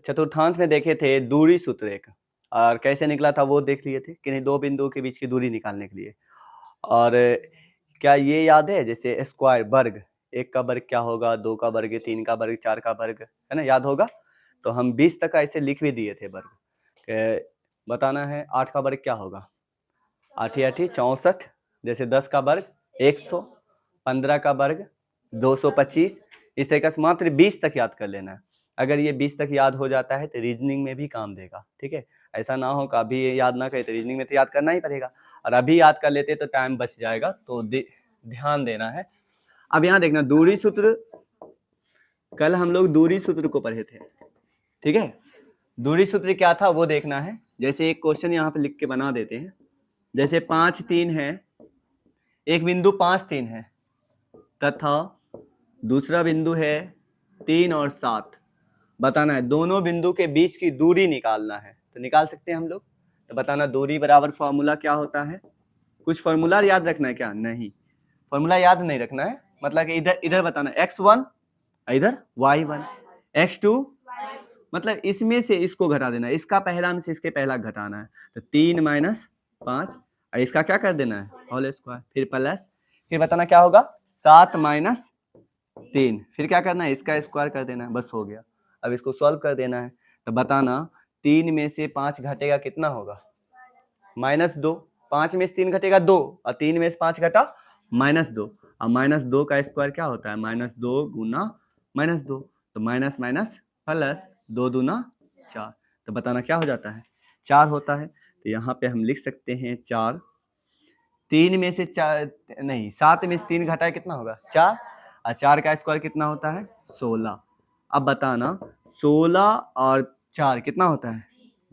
चतुर्थांश में देखे थे दूरी सूत्र एक, और कैसे निकला था वो देख लिए थे कि नहीं, दो बिंदुओं के बीच की दूरी निकालने के लिए। और क्या ये याद है, जैसे स्क्वायर वर्ग, एक का वर्ग क्या होगा, दो का वर्ग, तीन का वर्ग, चार का वर्ग, है ना, याद होगा। तो हम 20 तक ऐसे लिख भी दिए थे वर्ग। बताना है 8 का वर्ग क्या होगा, 8 8 64, जैसे 10 का वर्ग 100, 15 का वर्ग 225, इस तरीके से मात्र 20 तक याद कर लेना है। अगर ये 20 तक याद हो जाता है तो रीजनिंग में भी काम देगा, ठीक है। ऐसा ना हो कि अभी ये याद ना करे तो रीजनिंग में तो याद करना ही पड़ेगा, और अभी याद कर लेते तो टाइम बच जाएगा, तो ध्यान देना है। अब यहाँ देखना दूरी सूत्र, कल हम लोग दूरी सूत्र को पढ़े थे, ठीक है। दूरी सूत्र क्या था वो देखना है। जैसे एक क्वेश्चन यहाँ पे लिख के बना देते हैं, जैसे 5 3 है, एक बिंदु 5 3 है तथा दूसरा बिंदु है 3 और 7। बताना है दोनों बिंदु के बीच की दूरी निकालना है, तो निकाल सकते हैं हम लोग। तो बताना दूरी बराबर फॉर्मूला क्या होता है, कुछ फॉर्मूला याद रखना है क्या, नहीं फॉर्मूला याद नहीं रखना है, मतलब कि इधर इधर बताना x1 इधर y1, x2 मतलब इसमें से इसको घटा देना है, इसका पहला में से इसके पहला घटाना है, तो 3 - 5 और इसका क्या कर देना है होल स्क्वायर, फिर प्लस, फिर बताना क्या होगा 7 - 3, फिर क्या करना है इसका स्क्वायर कर देना है, बस हो गया। अब इसको सॉल्व कर देना है, तो बताना 3 में से 5 घटेगा कितना होगा, -2, 5 में से 3 घटेगा 2, और 3 में से 5 घटा -2, और -2 का स्क्वायर क्या होता है -2 गुना -2, तो माइनस माइनस प्लस 2 दूना 4, तो बताना क्या हो जाता है 4 होता है। तो यहाँ पे हम लिख सकते हैं 4, 3 में से 4 नहीं 7 में से 3 घटाए कितना होगा 4, और 4 का स्क्वायर कितना होता है 16। अब बताना 16 और 4 कितना होता है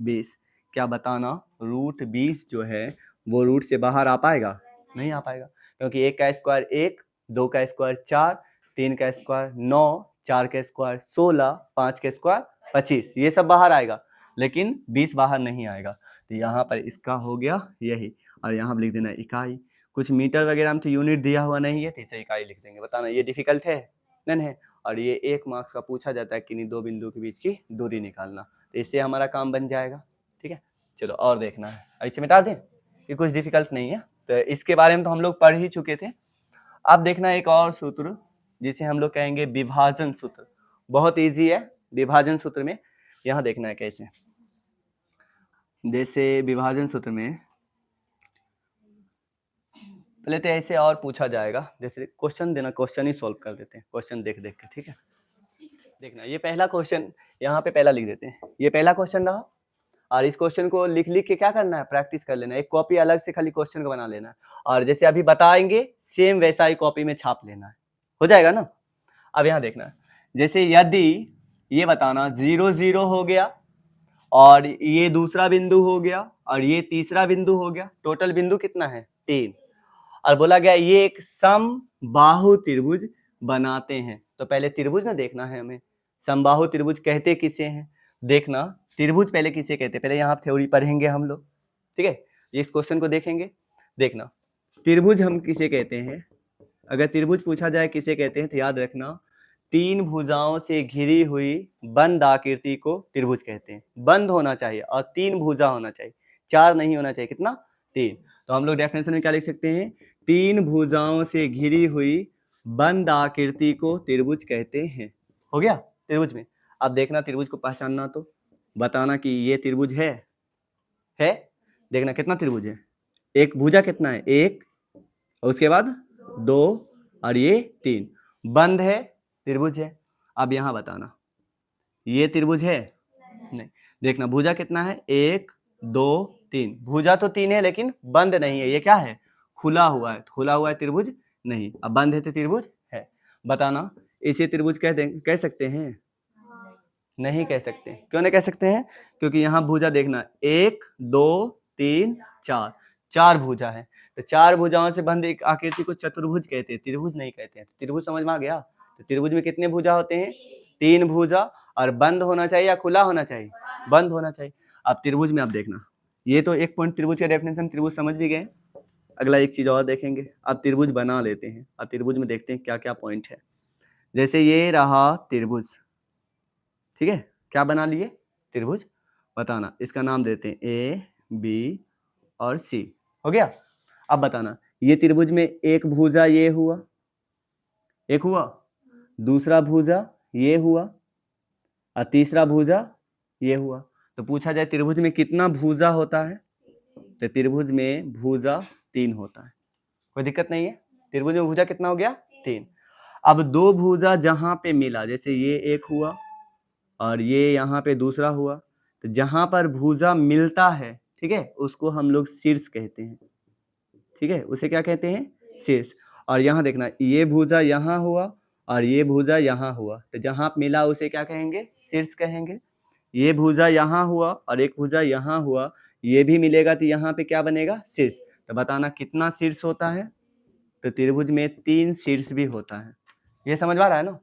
20, क्या बताना √20 जो है वो रूट से बाहर आ पाएगा, नहीं आ पाएगा, क्योंकि 1 का स्क्वायर 1, 2 का स्क्वायर 4, 3 का स्क्वायर 9, 4 का स्क्वायर 16, 5 का स्क्वायर 25, ये सब बाहर आएगा, लेकिन 20 बाहर नहीं आएगा। तो यहाँ पर इसका हो गया यही, और यहाँ पर लिख देना इकाई, कुछ मीटर वगैरह में तो यूनिट दिया हुआ नहीं है, तो इसे इकाई लिख देंगे। बताना ये डिफिकल्ट है नहीं है, और ये 1 मार्क्स का पूछा जाता है कि दो बिंदु के बीच की दूरी निकालना, तो इससे हमारा काम बन जाएगा, ठीक है। चलो और देखना है, इसे मिटा दें, ये कुछ डिफिकल्ट नहीं है, तो इसके बारे में तो हम लोग पढ़ ही चुके थे। अब देखना एक और सूत्र जिसे हम लोग कहेंगे विभाजन सूत्र, बहुत इजी है विभाजन सूत्र में। यहाँ देखना है कैसे, जैसे विभाजन सूत्र में पहले तो ऐसे और पूछा जाएगा, जैसे क्वेश्चन देना, क्वेश्चन ही सॉल्व कर देते हैं, क्वेश्चन देख देख के, ठीक है। देखना ये पहला क्वेश्चन, यहाँ पे पहला लिख देते हैं, ये पहला क्वेश्चन रहा, और इस क्वेश्चन को लिख लिख के क्या करना है प्रैक्टिस कर लेना है, एक कॉपी अलग से खाली क्वेश्चन को बना लेना है, और जैसे अभी बताएंगे सेम वैसा ही कॉपी में छाप लेना है, हो जाएगा ना। अब यहाँ देखना है, जैसे यदि ये बताना 0 0 हो गया, और ये दूसरा बिंदु हो गया, और ये तीसरा बिंदु हो गया, टोटल बिंदु कितना है 3, और बोला गया ये एक समबाहु त्रिभुज बनाते हैं। तो पहले त्रिभुज ना देखना है हमें, समबाहु त्रिभुज कहते किसे हैं, देखना त्रिभुज पहले किसे कहते हैं, पहले यहाँ थ्योरी पढ़ेंगे हम लोग, ठीक है। इस क्वेश्चन को देखेंगे, देखना त्रिभुज हम किसे कहते हैं, अगर त्रिभुज पूछा जाए किसे कहते हैं तो याद रखना 3 भुजाओं से घिरी हुई बंद आकृति को त्रिभुज कहते हैं। बंद होना चाहिए और 3 भुजा होना चाहिए, 4 नहीं होना चाहिए, कितना 3। तो हम लोग डेफिनेशन में क्या लिख सकते हैं, 3 भुजाओं से घिरी हुई बंद आकृति को त्रिभुज कहते हैं। हो गया त्रिभुज में। अब देखना त्रिभुज को पहचानना, तो बताना कि ये त्रिभुज है। देखना कितना त्रिभुज है, एक भुजा कितना है 1, और उसके बाद 2, और ये 3, बंद है त्रिभुज है। अब यहाँ बताना ये त्रिभुज है नहीं, देखना भुजा कितना है 1 2 3, भुजा तो 3 है लेकिन बंद नहीं है, ये क्या है खुला हुआ है, खुला हुआ है त्रिभुज नहीं, अब बंद है तो त्रिभुज है। बताना इसे त्रिभुज कह सकते हैं, नहीं कह सकते, क्यों नहीं कह सकते हैं, क्योंकि यहाँ भुजा देखना 1 2 3 4, 4 भुजा है, तो 4 भुजाओं से बंद एक आकृति को चतुर्भुज कहते हैं, त्रिभुज नहीं कहते हैं। त्रिभुज समझ में आ गया, तो त्रिभुज में कितने भुजा होते हैं 3 भुजा, और बंद होना चाहिए या खुला होना चाहिए, बंद होना चाहिए। अब त्रिभुज में आप देखना, ये तो एक पॉइंट त्रिभुज का डेफिनेशन त्रिभुज समझ भी गए, अगला एक चीज और देखेंगे। अब त्रिभुज बना लेते हैं, अब त्रिभुज में देखते हैं क्या क्या पॉइंट है। जैसे ये रहा त्रिभुज, ठीक है, क्या बना लिए त्रिभुज बताना, इसका नाम देते हैं ए बी और सी। हो गया। अब बताना ये त्रिभुज में एक भुजा ये हुआ, एक हुआ, दूसरा भुजा ये हुआ और तीसरा भुजा ये हुआ। तो पूछा जाए त्रिभुज में कितना भुजा होता है, तो त्रिभुज में भुजा 3 होता है। कोई दिक्कत नहीं है। त्रिभुज में भुजा कितना हो गया, 3। अब दो भुजा जहां पे मिला, जैसे ये एक हुआ और ये यहाँ पे दूसरा हुआ, तो जहां पर भुजा मिलता है, ठीक है, उसको हम लोग शीर्ष कहते हैं। ठीक है, उसे क्या कहते हैं, शीर्ष। और यहाँ देखना, ये भुजा यहाँ हुआ और ये भुजा यहाँ हुआ, तो जहां मिला उसे क्या कहेंगे, शीर्ष कहेंगे। ये भुजा यहाँ हुआ और एक भुजा यहाँ हुआ, ये भी मिलेगा तो यहाँ पे क्या बनेगा, शीर्ष। तो बताना कितना शीर्ष होता है, तो त्रिभुज में 3 शीर्ष भी होता है। ये समझ में आ रहा है ना।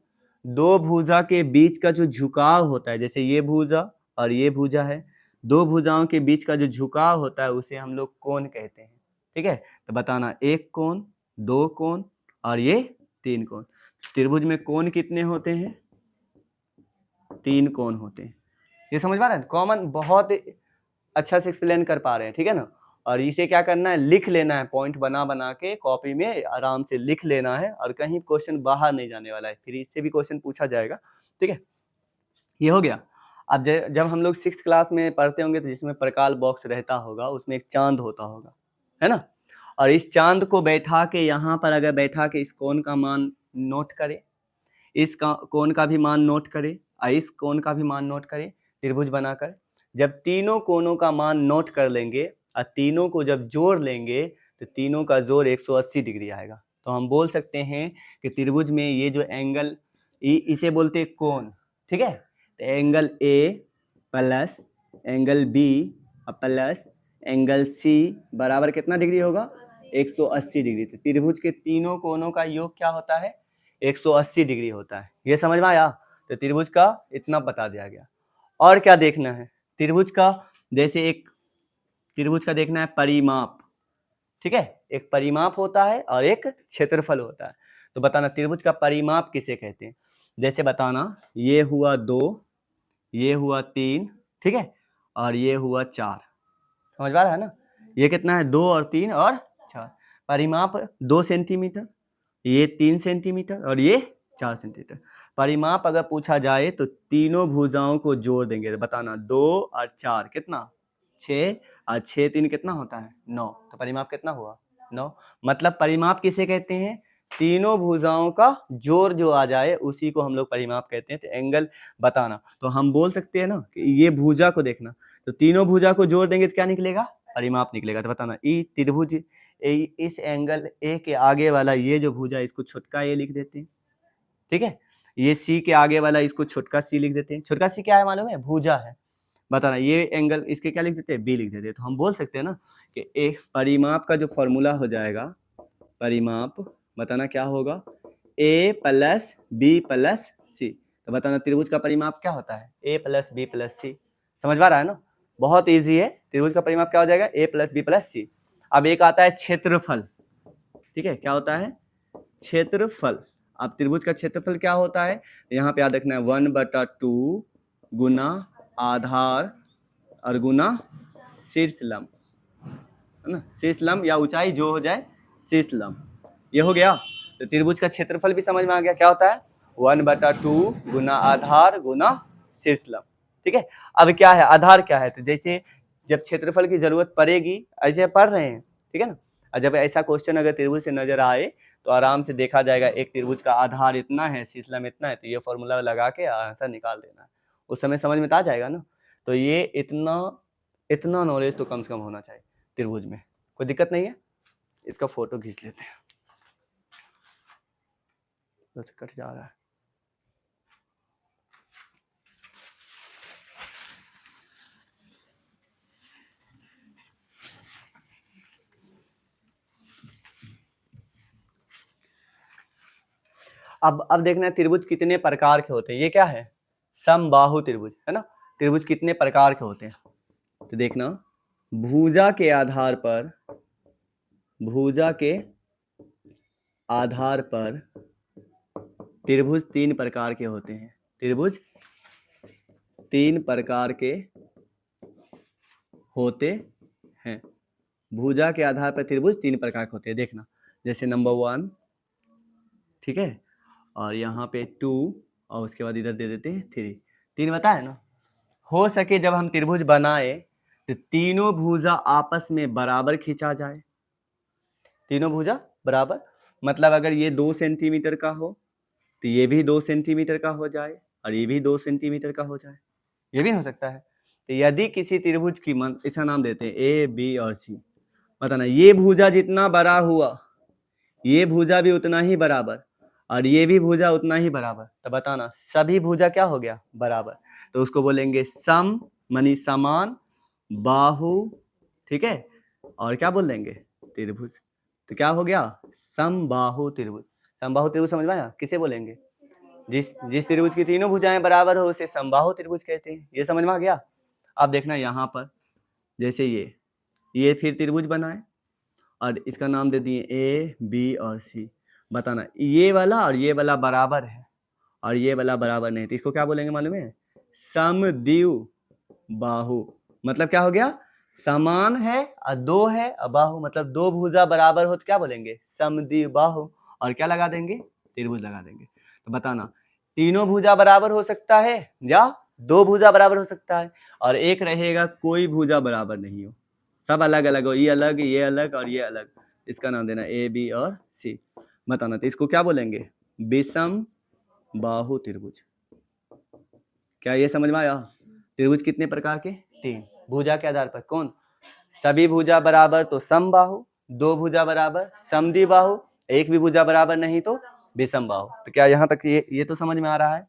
दो भुजा के बीच का जो झुकाव होता है, जैसे ये भुजा और ये भुजा है, दो भुजाओं के बीच का जो झुकाव होता है उसे हम लोग कोण कहते हैं। ठीक है, तो बताना एक कोण, दो कोण और ये 3 कोण। त्रिभुज में कोण कितने होते हैं, 3 कोण होते हैं। ये समझ में आ रहा है, कॉमन, बहुत अच्छा से एक्सप्लेन कर पा रहे हैं। ठीक है ना। और इसे क्या करना है, लिख लेना है, पॉइंट बना बना के कॉपी में आराम से लिख लेना है, और कहीं क्वेश्चन बाहर नहीं जाने वाला है, फिर इससे भी क्वेश्चन पूछा जाएगा। ठीक है, ये हो गया। अब जब हम लोग 6th क्लास में पढ़ते होंगे तो जिसमें प्रकाश बॉक्स रहता होगा उसमें एक चांद होता होगा, है ना। और इस चांद को बैठा के यहाँ पर अगर बैठा के इस कोण का मान नोट करें, इस कोण का भी मान नोट करें और इस कोण का भी मान नोट करें, त्रिभुज बनाकर जब तीनों कोणों का मान नोट कर लेंगे और तीनों को जब जोड़ लेंगे तो तीनों का जोड़ 180 डिग्री आएगा। तो हम बोल सकते हैं कि त्रिभुज में ये जो एंगल, इसे बोलते हैं कोण। ठीक है, तो angle A plus angle B plus angle C बराबर कितना डिग्री होगा, 180 डिग्री। तो त्रिभुज के तीनों कोणों का योग क्या होता है, 180 डिग्री होता है। ये समझ में आया। तो त्रिभुज का इतना बता दिया गया। और क्या देखना है त्रिभुज का, जैसे एक त्रिभुज का देखना है परिमाप। ठीक है, एक परिमाप होता है और एक क्षेत्रफल होता है। तो बताना त्रिभुज का परिमाप किसे कहते हैं। जैसे बताना ये हुआ 2, ये हुआ 3, ठीक है, और ये हुआ 4। समझ में आ रहा है ना। ये कितना है, 2 और 3 और 4। परिमाप 2 सेंटीमीटर, ये 3 सेंटीमीटर और ये 4 सेंटीमीटर। परिमाप अगर पूछा जाए तो तीनों भुजाओं को जोड़ देंगे। तो बताना 2 और 4 कितना, 6 और 6 3 कितना होता है, 9। तो परिमाप कितना हुआ, 9। मतलब परिमाप किसे कहते हैं, तीनों भुजाओं का जोड़ जो आ जाए उसी को हम लोग परिमाप कहते हैं। तो एंगल बताना, तो हम बोल सकते हैं ना कि ये भुजा को देखना, तो तीनों भुजा को जोड़ देंगे तो क्या निकलेगा, परिमाप निकलेगा। तो बताना ई त्रिभुज, इस एंगल ए के आगे वाला ये जो भुजा इसको छोटका ए लिख देते हैं। ठीक है, ये सी के आगे वाला इसको छोटका सी लिख देते हैं। छोटका सी क्या है मालूम है, भुजा है। बताना ये एंगल इसके क्या लिख देते हैं, बी लिख देते हैं। तो हम बोल सकते हैं ना कि एक परिमाप का जो फॉर्मूला हो जाएगा, परिमाप बताना क्या होगा, ए प्लस बी प्लस सी। तो बताना त्रिभुज का परिमाप क्या होता है, ए प्लस बी प्लस सी। समझ में आ रहा है ना, बहुत इजी है। त्रिभुज का परिमाप क्या हो जाएगा, ए प्लस बी प्लस सी। अब एक आता है क्षेत्रफल। ठीक है, क्या होता है, क्षेत्रफल। अब त्रिभुज का क्षेत्रफल क्या होता है, यहाँ पे याद रखना है 1/2 गुना आधार और गुना शीर्ष लंब, है ना। शीर्ष लंब या ऊंचाई जो हो जाए, शीर्ष लंब। ये हो गया। तो त्रिभुज का क्षेत्रफल भी समझ में आ गया, क्या होता है 1/2 गुना आधार गुना शीर्ष लंब। ठीक है, अब क्या है, आधार क्या है, तो जैसे जब क्षेत्रफल की जरूरत पड़ेगी, ऐसे पढ़ रहे हैं, ठीक है ना। और जब ऐसा क्वेश्चन अगर त्रिभुज से नजर आए तो आराम से देखा जाएगा, एक त्रिभुज का आधार इतना है, शीर्ष लंब इतना है, तो ये फॉर्मूला लगा के आंसर निकाल देना है। उस समय समझ में आ जाएगा ना। तो ये इतना नॉलेज तो कम से कम होना चाहिए त्रिभुज में। कोई दिक्कत नहीं है। इसका फोटो खींच लेते हैं, तो कट जा रहा है। अब देखना है त्रिभुज कितने प्रकार के होते हैं। ये क्या है, समबाहु त्रिभुज, है ना। त्रिभुज कितने प्रकार के होते हैं, तो देखना भुजा के आधार पर, भुजा के आधार पर त्रिभुज 3 प्रकार के होते हैं। त्रिभुज तीन प्रकार के होते हैं। भुजा के आधार पर त्रिभुज तीन प्रकार के होते हैं। देखना, जैसे नंबर 1, ठीक है, और यहाँ पे 2, और उसके बाद इधर दे देते हैं 3। 3 बताया ना। हो सके जब हम त्रिभुज बनाए तो तीनों भुजा आपस में बराबर खींचा जाए। तीनों भुजा बराबर, मतलब अगर ये 2 सेंटीमीटर का हो तो ये भी 2 सेंटीमीटर का हो जाए और ये भी 2 सेंटीमीटर का हो जाए, ये भी हो सकता है। तो यदि किसी त्रिभुज की इसका नाम देते हैं ए, बी और सी, बताना ये भुजा जितना बड़ा हुआ ये भुजा भी उतना ही बराबर और ये भी भुजा उतना ही बराबर, तो बताना सभी भुजा क्या हो गया, बराबर। तो उसको बोलेंगे सम मानी समान बाहु, ठीक है, और क्या बोल देंगे, त्रिभुज। तो क्या हो गया, समबाहु त्रिभुज। समबाहु त्रिभुज समझ में आया, किसे बोलेंगे, जिस त्रिभुज की तीनों भुजाएं बराबर हो उसे समबाहु त्रिभुज कहते हैं। ये समझ में आ गया। अब देखना यहाँ पर, जैसे ये फिर त्रिभुज बनाए और इसका नाम दे दिए ए, बी और सी। बताना ये वाला और ये वाला बराबर है और ये वाला बराबर नहीं, तो इसको क्या बोलेंगे मालूम है, समद्विबाहु। मतलब क्या हो गया, समान है और 2 है और बाहु, मतलब 2 भुजा बराबर हो तो क्या बोलेंगे, समद्विबाहु। और क्या लगा देंगे, त्रिभुज लगा देंगे। तो बताना तीनों भुजा बराबर हो सकता है या 2 भुजा बराबर हो सकता है, और एक रहेगा कोई भुजा बराबर नहीं हो, सब अलग अलग हो, ये अलग और ये अलग। इसका नाम देना ए, बी और सी। बताना तो इसको क्या बोलेंगे, विषम बाहु त्रिभुज। क्या ये समझ में आया। त्रिभुज कितने प्रकार के, 3। भुजा के आधार पर कौन, सभी भुजा बराबर तो समबाहु, 2 भुजा बराबर समद्विबाहु, एक भी भुजा बराबर नहीं तो विषम बाहु। तो क्या यहाँ तक ये तो समझ में आ रहा है।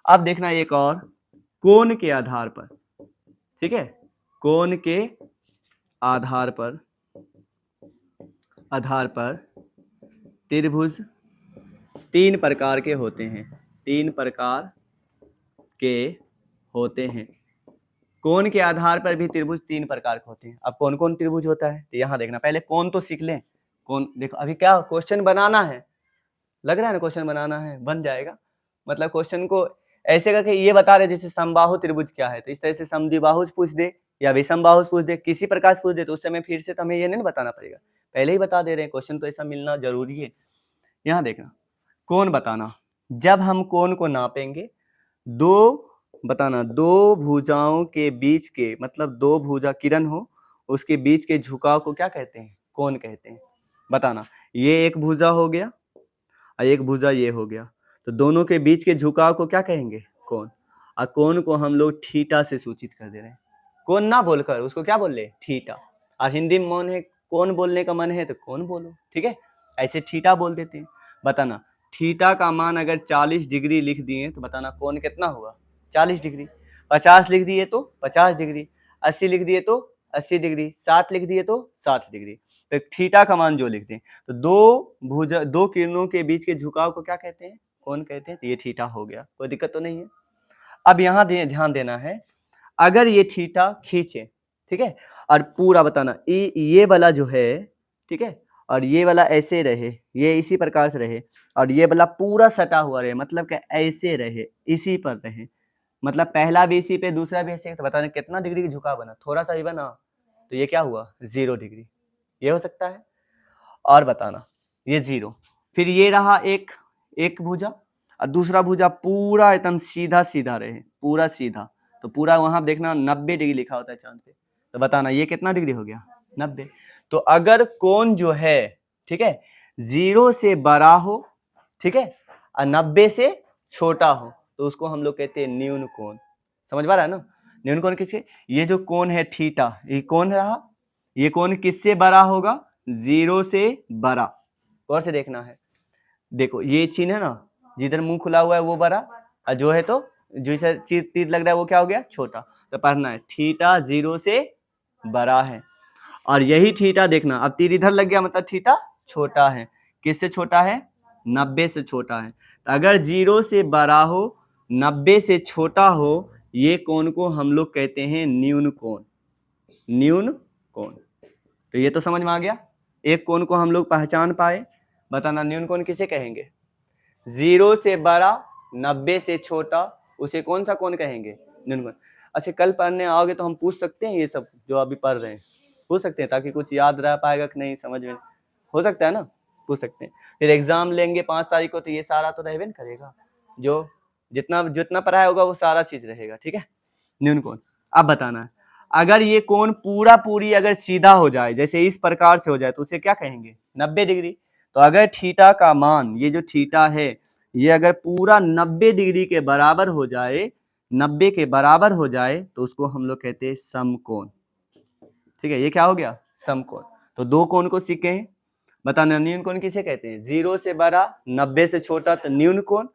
अब देखना एक और, कोण के आधार पर, ठीक है, कोण के आधार पर त्रिभुज 3 प्रकार के होते हैं। 3 प्रकार के होते हैं। कोण के आधार पर भी त्रिभुज 3 प्रकार के होते हैं। अब कौन कौन त्रिभुज होता है, तो यहाँ देखना, पहले कोण तो सीख लें। कोण देखो, अभी क्या क्वेश्चन बनाना है, लग रहा है ना क्वेश्चन बनाना है, बन जाएगा। मतलब क्वेश्चन को ऐसे करके ये बता रहे जैसे समबाहु त्रिभुज क्या है, तो इस तरह से समद्विबाहु पूछ दे या विषमबाहु पूछ दे, किसी प्रकार से पूछ दे, तो उस समय फिर से तो हमें ये नहीं बताना पड़ेगा, पहले ही बता दे रहे हैं। क्वेश्चन तो ऐसा मिलना जरूरी है। यहाँ देखना, कोण बताना, जब हम कोण को नापेंगे, बताना 2 भुजाओं के बीच के, मतलब 2 भुजा किरण हो उसके बीच के झुकाव को क्या कहते हैं, कोण कहते हैं। बताना ये एक भुजा हो गया और एक भुजा ये हो गया, तो दोनों के बीच के झुकाव को क्या कहेंगे, कोण। और कोण को हम लोग थीटा से सूचित कर दे रहे हैं। कोण ना बोलकर उसको क्या बोल रहे, थीटा। और हिंदी में मन है, कोण बोलने का मन है तो कोण बोलो, ठीक है, ऐसे थीटा बोल देते हैं। बताना थीटा का मान अगर 40 डिग्री लिख दिए तो बताना कोण कितना होगा, 40 डिग्री। 50 लिख दिए तो 50 डिग्री, 80 लिख दिए तो 80 डिग्री, 60 लिख दिए तो 60 डिग्री। तो थीटा का मान जो लिखते हैं, तो 2 किरणों के बीच के झुकाव को क्या कहते हैं, कोण कहते हैं। तो ये थीटा हो गया, कोई दिक्कत तो नहीं है। अब यहाँ ध्यान देना है, अगर ये थीटा खींचे, ठीक है, और पूरा बताना ये वाला जो है, ठीक है, और ये वाला ऐसे रहे, ये इसी प्रकार से रहे, और ये वाला पूरा सटा हुआ रहे, मतलब कि ऐसे रहे, इसी पर रहे, मतलब पहला भी इसी पे दूसरा भी ऐसे, तो बताना कितना डिग्री की झुकाव बना, थोड़ा सा भी बना, तो ये क्या हुआ, 0 डिग्री। ये हो सकता है। और बताना ये 0, फिर ये रहा एक भुजा और दूसरा भुजा पूरा एकदम सीधा सीधा रहे, पूरा सीधा, तो पूरा वहां देखना 90 डिग्री लिखा होता है चांद पे, तो बताना ये कितना डिग्री हो गया, 90। तो अगर कोण जो है, ठीक है, 0 से बड़ा हो, ठीक है, और 90 से छोटा हो, तो उसको हम लोग कहते हैं न्यून कोण। समझ पा रहा है ना, न्यून कोण किसके, ये जो कोण है थीटा, ये कोण रहा, ये कोण किससे बड़ा होगा, 0 से बड़ा। गौर से देखना है, देखो ये चिन्ह है ना, जिधर मुंह खुला हुआ है वो बड़ा, और जो है तो जो तीर लग रहा है वो क्या हो गया, छोटा। तो पढ़ना है थीटा 0 से बड़ा है, और यही थीटा देखना, अब तीर इधर लग गया मतलब थीटा छोटा है। किससे छोटा है, 90 से छोटा है। तो अगर 0 से बड़ा हो, 90 से छोटा हो, ये कोण को हम लोग कहते हैं न्यून कोण। न्यून कोण, तो ये तो समझ में आ गया। एक कोण को हम लोग पहचान पाए, बताना न्यून कोण किसे कहेंगे, 0 से बड़ा 90 से छोटा, उसे कौन सा कोण कहेंगे, न्यून कोण। अच्छा कल पढ़ने आओगे तो हम पूछ सकते हैं ये सब जो अभी पढ़ रहे हैं, पूछ सकते हैं ताकि कुछ याद रह पाएगा कि नहीं समझ में, हो सकता है ना, पूछ सकते हैं। फिर एग्जाम लेंगे 5 तारीख को तो ये सारा तो रहबे न करेगा, जो जितना जितना पढ़ाया होगा वो सारा चीज रहेगा, ठीक है। न्यून कोण अब बताना है, अगर ये कोण पूरा पूरी अगर सीधा हो जाए, जैसे इस प्रकार से हो जाए तो उसे क्या कहेंगे, 90 डिग्री। तो अगर थीटा का मान, ये जो थीटा है ये अगर पूरा 90 डिग्री के बराबर हो जाए, 90 के बराबर हो जाए तो उसको हम लोग कहते हैं समकोण, ठीक है। ये क्या हो गया, समकोण। तो दो कोण को सीखे हैं, बताना न्यून कोण किसे कहते हैं, 0 से बड़ा 90 से छोटा तो न्यून कोण,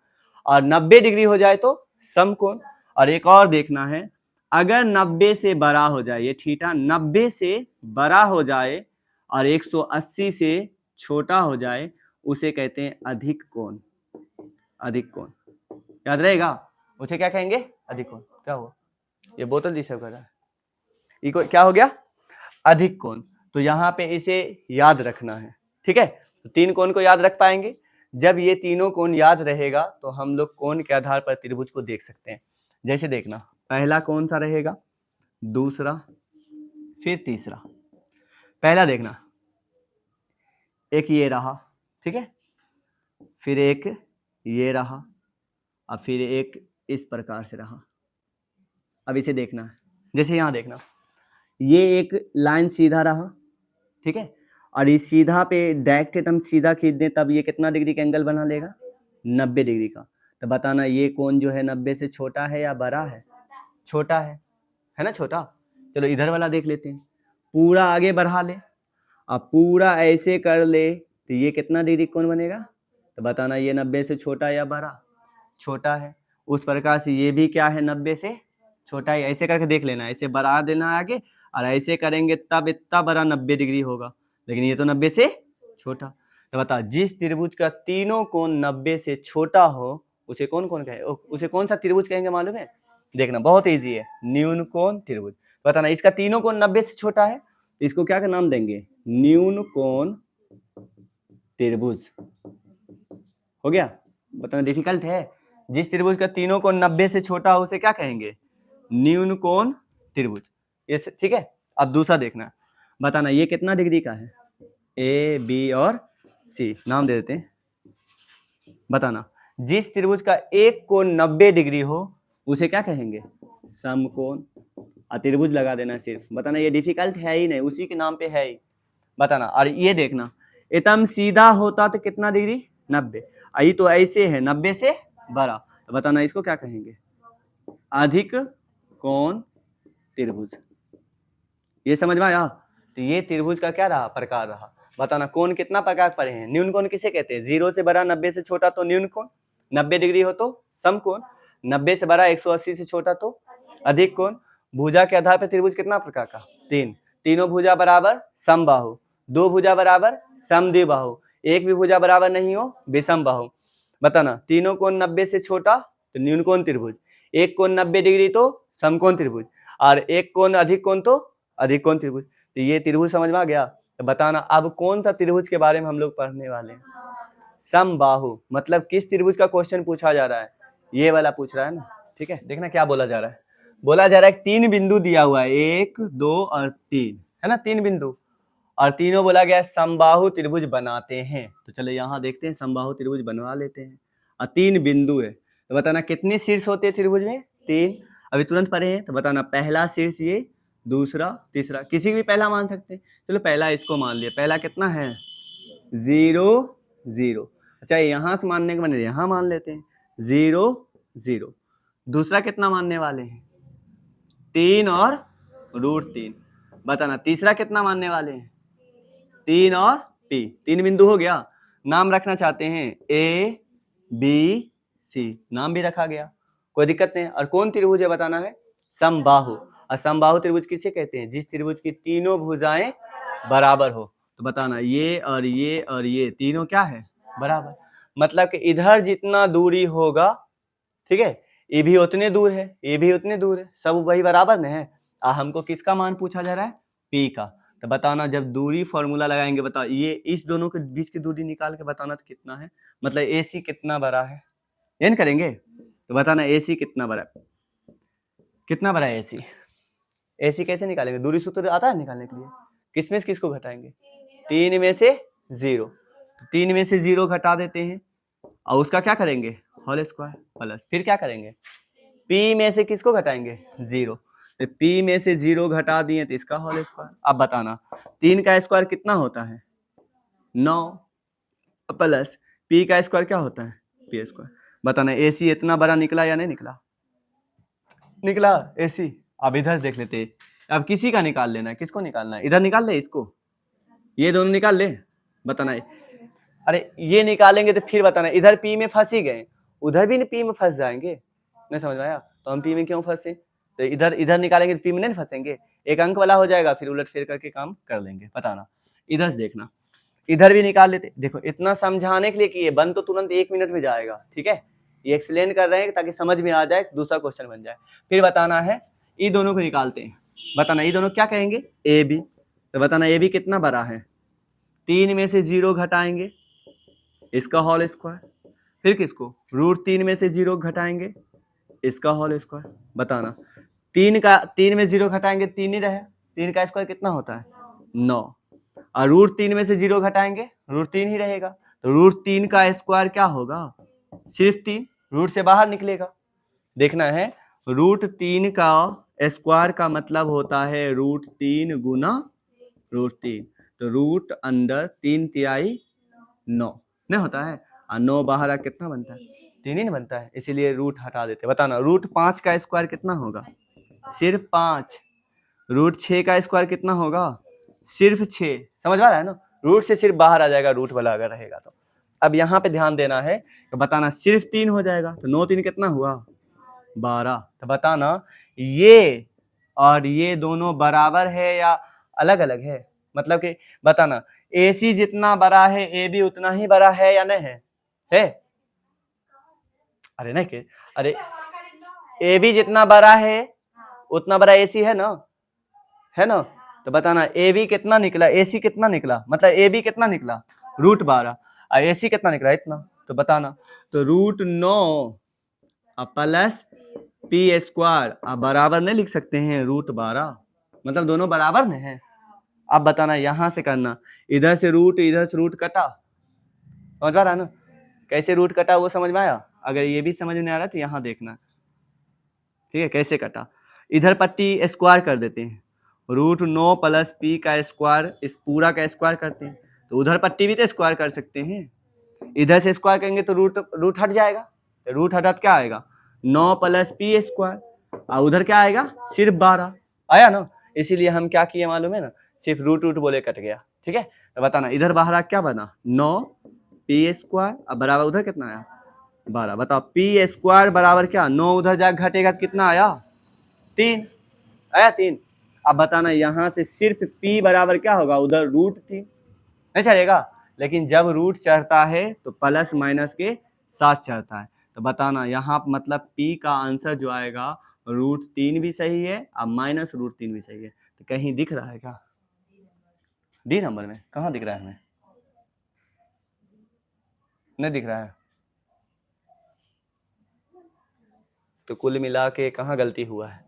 और 90 डिग्री हो जाए तो समकोण। और एक और देखना है, अगर 90 से बड़ा हो जाए, ये थीटा 90 से बड़ा हो जाए और 180 से छोटा हो जाए, उसे कहते हैं अधिक कोण, अधिक कोण, याद रहेगा। उसे क्या कहेंगे, अधिक कोण। क्या हुआ, ये बोतल डिस्टर्ब कर रहा है, ये क्या हो गया, अधिक कोण। तो यहाँ पे इसे याद रखना है, ठीक है। तो 3 कोण को याद रख पाएंगे, जब ये तीनों कोण याद रहेगा तो हम लोग कोण के आधार पर त्रिभुज को देख सकते हैं। जैसे देखना, पहला कौन सा रहेगा, दूसरा, फिर तीसरा। पहला देखना, एक ये रहा, ठीक है, फिर एक ये रहा, और फिर एक इस प्रकार से रहा। अब इसे देखना है, जैसे यहाँ देखना, ये एक लाइन सीधा रहा, ठीक है, और इस सीधा पे डायरेक्ट हम सीधा खींच दें तब ये कितना डिग्री का एंगल बना लेगा, 90 डिग्री का। तो बताना ये कोण जो है 90 से छोटा है या बड़ा है, छोटा है ना, छोटा। चलो इधर वाला देख लेते हैं, पूरा आगे बढ़ा ले, अब पूरा ऐसे कर ले तो ये कितना डिग्री कोण बनेगा, तो बताना ये 90 से छोटा या बड़ा, छोटा है। उस प्रकार से ये भी क्या है, 90 से छोटा है। ऐसे करके देख लेना, ऐसे बढ़ा देना आगे, और ऐसे करेंगे तब इतना बड़ा 90 डिग्री होगा, लेकिन ये तो 90 से छोटा। तो बता, जिस त्रिभुज का तीनों कोण 90 से छोटा हो उसे कौन कौन कहे, उसे कौन सा त्रिभुज कहेंगे मालूम है, देखना बहुत इजी है, न्यून कोण त्रिभुज। बताना इसका तीनों कोण 90 से छोटा है, तो इसको क्या का नाम देंगे, न्यून कोण त्रिभुज, हो गया। बताना डिफिकल्ट है, जिस त्रिभुज का तीनों कोण 90 से छोटा हो उसे क्या कहेंगे, न्यून कोण त्रिभुज, ये ठीक है। अब दूसरा देखना, बताना ये कितना डिग्री का है, ए बी और सी नाम दे देते हैं। बताना जिस त्रिभुज का एक कोण 90 डिग्री हो उसे क्या कहेंगे, समकोण, और त्रिभुज लगा देना सिर्फ। बताना ये डिफिकल्ट है ही नहीं, उसी के नाम पे है ही। बताना, और ये देखना, एकदम सीधा होता तो कितना डिग्री, 90, आई तो ऐसे है 90 से बड़ा, तो बताना इसको क्या कहेंगे, अधिक कोण त्रिभुज। ये समझ में आया। तो ये त्रिभुज का क्या रहा, प्रकार रहा। बताना कोण कितना प्रकार पढ़े हैं, न्यून कोण किसे कहते हैं, 0 से बड़ा 90 से छोटा तो न्यून कोण, 90 डिग्री हो तो समकोण, 90 से बड़ा 180 से छोटा तो अधिक कोण। भुजा के आधार पर त्रिभुज कितना प्रकार का, 3, तीनों भुजा बराबर समबाहु, 2 भुजा बराबर समद्विबाहु, एक भी भुजा बराबर नहीं हो विषम बाहु। बताना तीनों कोण 90 से छोटा तो न्यून कोण त्रिभुज, एक कोण 90 डिग्री तो समकोण त्रिभुज, और एक कोण अधिक कोण तो अधिक कोण त्रिभुज। तो ये त्रिभुज समझ में आ गया। तो बताना अब कौन सा त्रिभुज के बारे में हम लोग पढ़ने वाले हैं, समबाहु। मतलब किस त्रिभुज का क्वेश्चन पूछा जा रहा है, ये वाला पूछ रहा है ना, ठीक है। देखना क्या बोला जा रहा है, बोला जा रहा है 3 बिंदु दिया हुआ है, 1 2 और 3, है ना, 3 बिंदु, और तीनों बोला गया समबाहु त्रिभुज बनाते हैं। तो चलो यहाँ देखते हैं, समबाहु त्रिभुज बनवा लेते हैं। और 3 बिंदु है, तो बताना कितने शीर्ष होते हैं त्रिभुज में, 3। अभी तुरंत पढ़े हैं, तो बताना पहला शीर्ष ये, दूसरा, तीसरा, किसी भी पहला मान सकते हैं। चलो पहला इसको मान लिया, पहला कितना है 0 0। अच्छा यहाँ से मानने के बने यहाँ मान लेते हैं 0 0। दूसरा कितना मानने वाले हैं, 3 और √3। बताना तीसरा कितना मानने वाले हैं, 3 और P। 3 बिंदु हो गया। नाम रखना चाहते हैं A B C, नाम भी रखा गया, कोई दिक्कत नहीं। और कौन त्रिभुज है बताना है, समबाहु। और समबाहु त्रिभुज किसे कहते हैं, जिस त्रिभुज की तीनों भुजाएं बराबर हो। तो बताना ये और ये और ये तीनों क्या है, बराबर। मतलब कि इधर जितना दूरी होगा, ठीक है, ये भी उतने दूर है, ये भी उतने दूर है, सब वही बराबर न है। हमको किसका मान पूछा जा रहा है, P का। तो बताना जब दूरी फॉर्मूला लगाएंगे, बताओ ये इस दोनों के बीच की दूरी निकाल के बताना तो कितना है, मतलब AC कितना बड़ा है, ये करेंगे। तो बताना AC कितना बड़ा है, कितना बड़ा है AC? AC कैसे निकालेंगे? दूरी सूत्र आता है निकालने के लिए। किसमें से किसको घटाएंगे? 3 में से 0। तो 3 में से 0 घटा देते हैं और उसका क्या करेंगे? होल स्क्वायर प्लस फिर क्या करेंगे? P में से किसको घटाएंगे? 0। तो P में से 0 घटा दिए तो इसका होल स्क्वायर। अब बताना 3 का स्क्वायर कितना होता है? 9 प्लस P का स्क्वायर क्या होता है? P square. बताना AC इतना बड़ा निकला या नहीं निकला? निकला AC। अब इधर देख लेते हैं। अब किसी का निकाल लेना है। किसको निकालना है? इधर निकाल ले इसको, ये दोनों निकाल ले। बताना अरे ये निकालेंगे तो फिर बताना इधर P में फंस ही गए, उधर भी P में फंस जाएंगे। नहीं समझ में आया? तो हम P में क्यों फंसे? तो इधर इधर निकालेंगे तो P में नहीं फंसेंगे, एक अंक वाला हो जाएगा, फिर उलट फेर करके काम कर लेंगे। बताना इधर से देखना, इधर भी निकाल लेते। देखो इतना समझाने के लिए कि ये बन तो तुरंत 1 मिनट में जाएगा, ठीक है? ये एक्सप्लेन कर रहे हैं ताकि समझ में आ जाए, दूसरा क्वेश्चन बन जाए। फिर बताना है ये दोनों को निकालते हैं। बताना ये दोनों क्या कहेंगे? AB। तो बताना AB कितना बड़ा है? 3 में से 0 घटाएंगे, इसका होल स्क्वायर। फिर किसको? √3 में से 0 घटाएंगे, इसका होल स्क्वायर। बताना 3 में 0 घटाएंगे 3 ही रहे, 3 का स्क्वायर कितना होता है? 9। और √3 में से 0 घटाएंगे, √3 ही रहेगा। तो √3 का स्क्वायर क्या होगा? सिर्फ 3, रूट से बाहर निकलेगा। देखना है √3 का स्क्वायर का मतलब होता है √3 गुना √3। तो रूट अंदर 3 तिहाई 9 नहीं होता है, और 9 बाहर कितना बनता है? 3 ही नहीं बनता है, इसीलिए रूट हटा देते। बताना √5 का स्क्वायर कितना होगा? सिर्फ 5। √6 का स्क्वायर कितना होगा? सिर्फ 6। समझ में आ रहा है ना? रूट से सिर्फ बाहर आ जाएगा, रूट वाला अगर रहेगा तो। अब यहाँ पे ध्यान देना है तो बताना सिर्फ 3 हो जाएगा, तो 9 3 कितना हुआ? 12। तो बताना ये और ये दोनों बराबर है या अलग अलग है? मतलब कि बताना AC जितना बड़ा है AB उतना ही बड़ा है या नहीं है? अरे नहीं के, अरे AB जितना बड़ा है उतना बड़ा AC है ना, है ना? तो बताना AB कितना निकला? AC कितना निकला? मतलब AB कितना निकला? √12। और AC कितना निकला? इतना। तो बताना तो √9 प्लस P स्क्वायर अब बराबर नहीं लिख सकते हैं √12, मतलब दोनों बराबर नहीं है। अब बताना यहां से करना, इधर से रूट कटा, समझ में आ रहा है ना? कैसे रूट कटा वो समझ में आया? अगर ये भी समझ में नहीं आ रहा तो यहाँ देखना, ठीक है? कैसे कटा, इधर पट्टी स्क्वायर कर देते हैं, √9 प्लस P का स्क्वायर, इस पूरा का स्क्वायर करते हैं। तो उधर पट्टी भी तो स्क्वायर कर सकते हैं, इधर से स्क्वायर करेंगे तो रूट हट जाएगा। तो रूट हटा क्या आएगा? 9 प्लस P स्क्वायर, और उधर क्या आएगा? सिर्फ 12 आया ना। इसीलिए हम क्या किए मालूम है ना? सिर्फ रूट बोले कट गया, ठीक है? तो बताना इधर बाहर क्या बना? 9 P स्क्वायर, अब बराबर उधर कितना आया? 12। बताओ P स्क्वायर बराबर क्या? 9 उधर जाकर घटेगा तो कितना आया? 3 आया, 3। अब बताना यहाँ से सिर्फ P बराबर क्या होगा? उधर √3 नहीं चलेगा, लेकिन जब रूट चढ़ता है तो प्लस माइनस के साथ चढ़ता है। तो बताना यहाँ मतलब P का आंसर जो आएगा √3 भी सही है और माइनस √3 भी सही है। तो कहीं दिख रहा है क्या? डी नंबर में कहाँ दिख रहा है? हमें नहीं दिख रहा है। तो कुल मिला के कहाँ गलती हुआ है?